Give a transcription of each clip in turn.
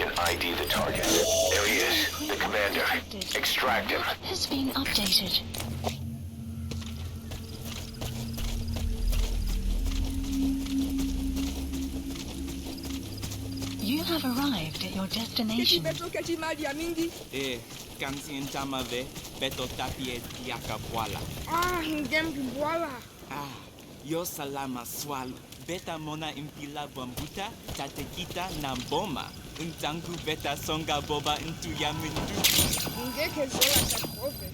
and ID the target. There he is, the commander. Extract him. Has been updated. You have arrived at your destination. Kansi ntamave beto tapie yakabwala. Ngemkibwala. Yo salama swalo. Beta mona impila bambuta, tatekita na mboma. Untangu beta songa boba into yamindu. Ngeke zola takove.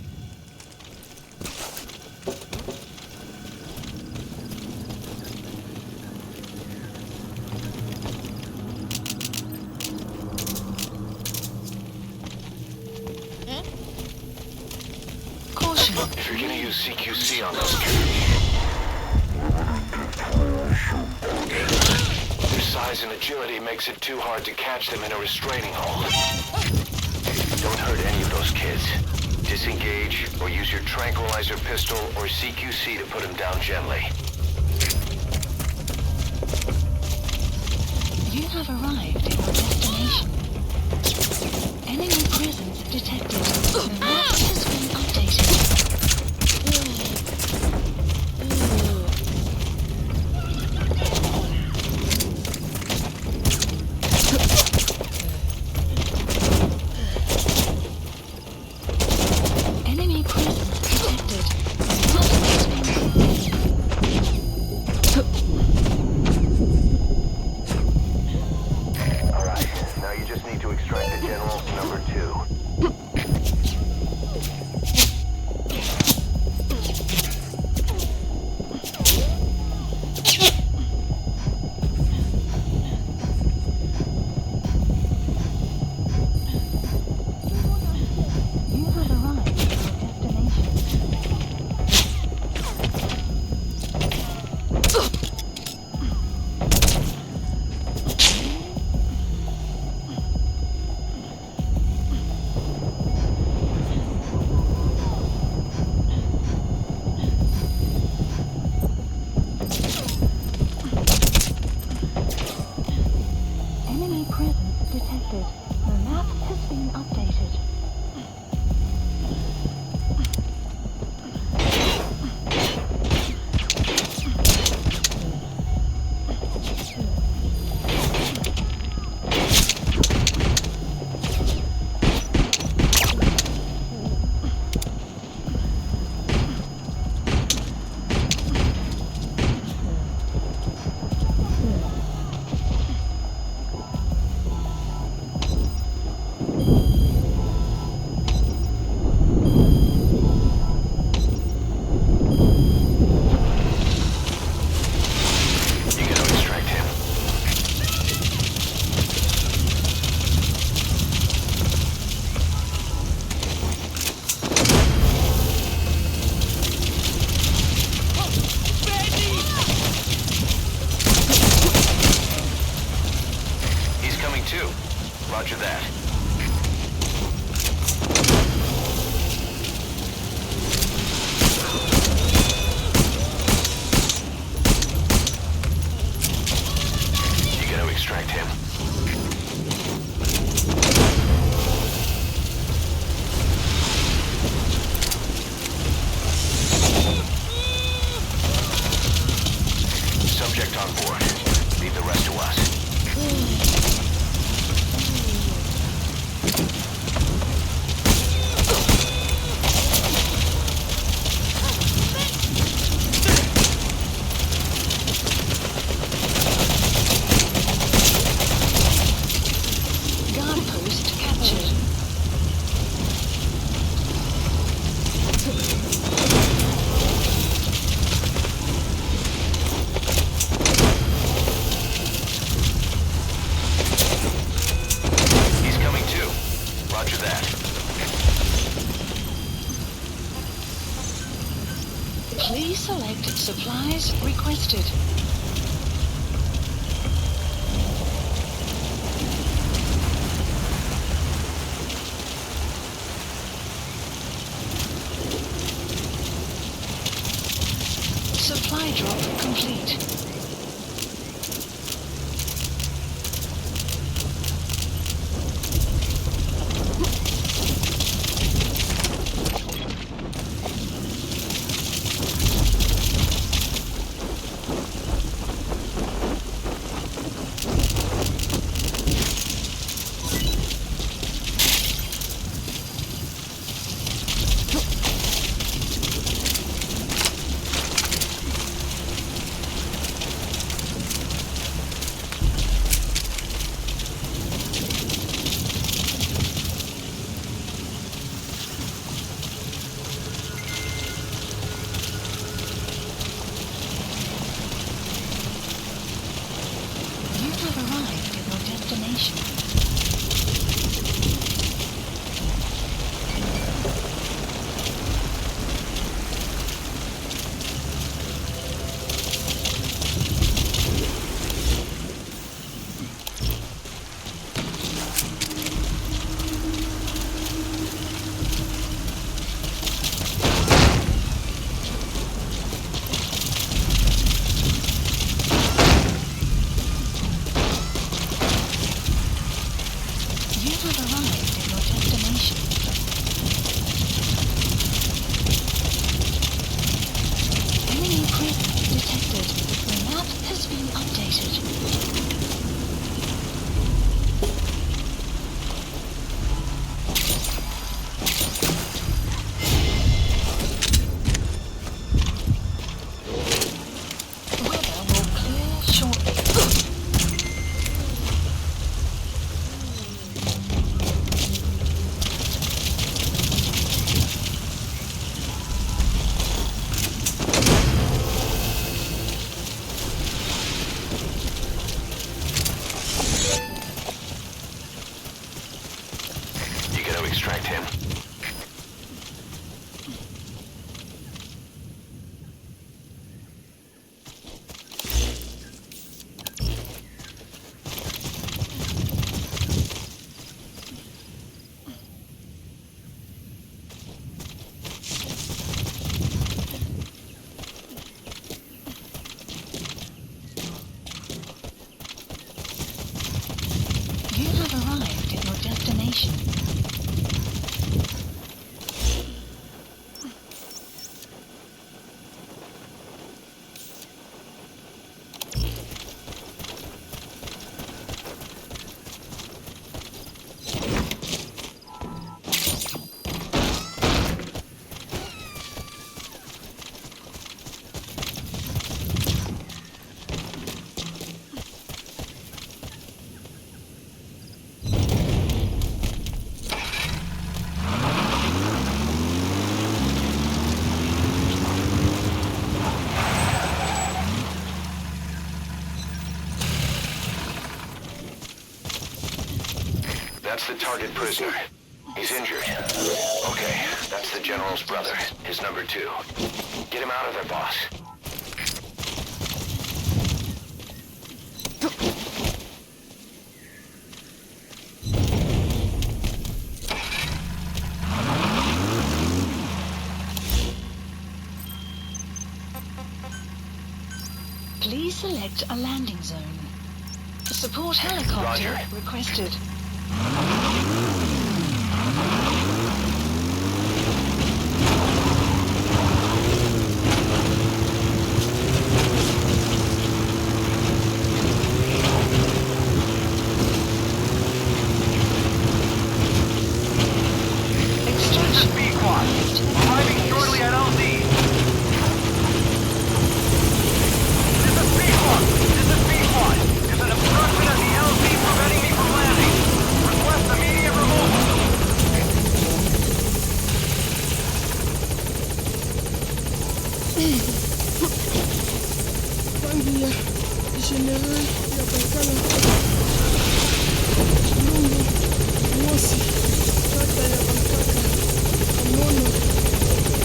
Caution. If you're gonna use CQC on those kids, their size and agility makes it too hard to catch them in a restraining hold. Don't hurt any of those kids. Disengage, or use your tranquilizer pistol or CQC to put them down gently. You have arrived at your destination. Enemy presence detected. The map has been updated. Enemy presence detected. The map has been updated. Alright, now you just need to extract the general number 2. You have arrived at your destination. Enemy presence detected. The map has been updated. You gotta extract him. He's coming too. Roger that. You gotta extract him. Subject on board. Leave the rest to us. Guard post captured. He's coming too. Roger that. Please select supplies requested. Supply drop complete. You have arrived at your destination. Enemy presence detected. The map has been updated. Weather will clear shortly. You gotta extract him. You have arrived at your destination. That's the target prisoner. He's injured. Okay, that's the General's brother, his number 2. Get him out of there, boss. Please select a landing zone. Support helicopter Roger. requested. Extraction. Arriving shortly at LZ. This is B-Squad. There's an obstruction at the LZ preventing me from landing. Request immediate removal. Bandia, General ya Balkana. Lungu, Mosi, Tata ya Balkana. Mono,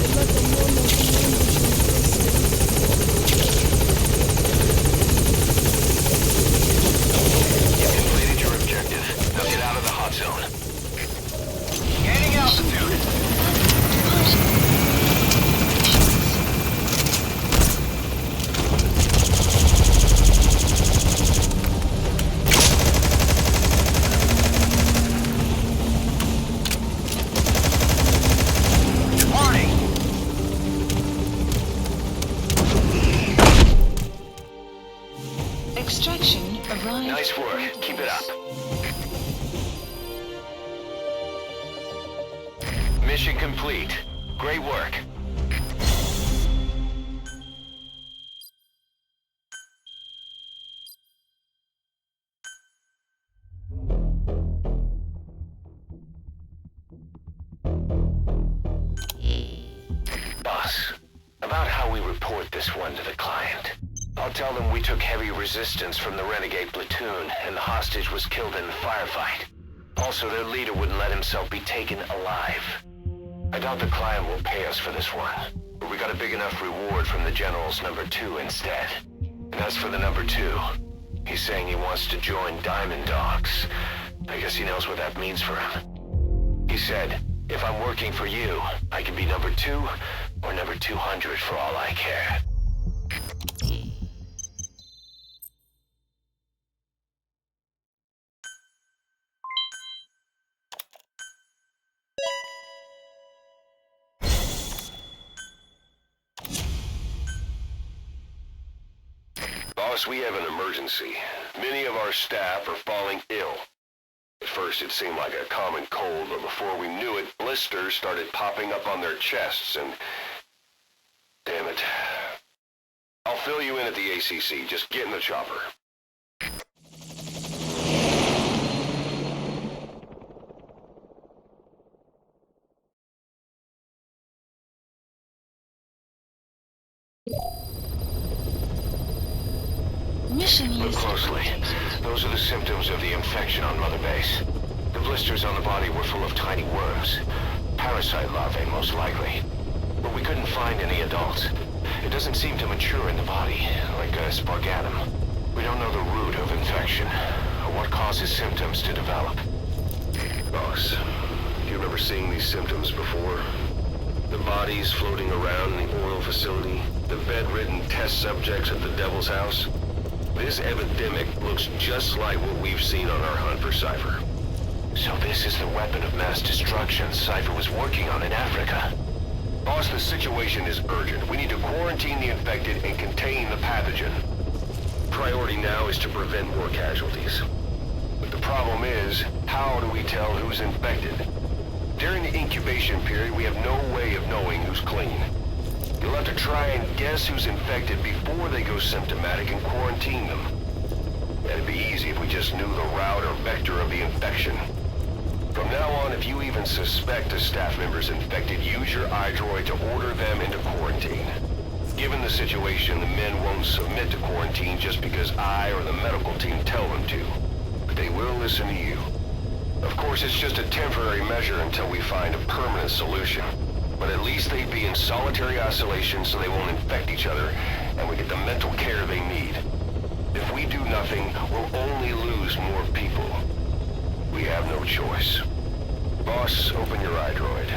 Elata Mono, Mono, You completed your objective. Now get out of the hot zone. Gaining altitude. Warning. Extraction arrived. Nice work. Keep it up. Mission complete. Great work. Boss, about how we report this one to the client. I'll tell them we took heavy resistance from the renegade platoon and the hostage was killed in the firefight. Also, their leader wouldn't let himself be taken alive. I doubt the client will pay us for this one, but we got a big enough reward from the General's number 2 instead. And as for the number 2, he's saying he wants to join Diamond Dogs. I guess he knows what that means for him. He said, if I'm working for you, I can be number 2 or number 200 for all I care. Boss, we have an emergency. Many of our staff are falling ill. At first it seemed like a common cold, but before we knew it, blisters started popping up on their chests and... Damn it. I'll fill you in at the ACC. Just get in the chopper. Mission Look list closely. updated. Those are the symptoms of the infection on Mother Base. The blisters on the body were full of tiny worms. Parasite larvae, most likely. But we couldn't find any adults. It doesn't seem to mature in the body, like a spargatum. We don't know the root of infection, or what causes symptoms to develop. Boss, do you remember seeing these symptoms before? The bodies floating around in the oil facility, the bedridden test subjects at the Devil's House. This epidemic looks just like what we've seen on our hunt for Cypher. So this is the weapon of mass destruction Cypher was working on in Africa. Boss, the situation is urgent. We need to quarantine the infected and contain the pathogen. Priority now is to prevent more casualties. But the problem is, how do we tell who's infected? During the incubation period, we have no way of knowing who's clean. You'll have to try and guess who's infected before they go symptomatic and quarantine them. It'd be easy if we just knew the route or vector of the infection. From now on, if you even suspect a staff member's infected, use your iDroid to order them into quarantine. Given the situation, the men won't submit to quarantine just because I or the medical team tell them to. But they will listen to you. Of course, it's just a temporary measure until we find a permanent solution. But at least they'd be in solitary isolation so they won't infect each other, and we get the mental care they need. If we do nothing, we'll only lose more people. We have no choice. Boss, open your iDroid.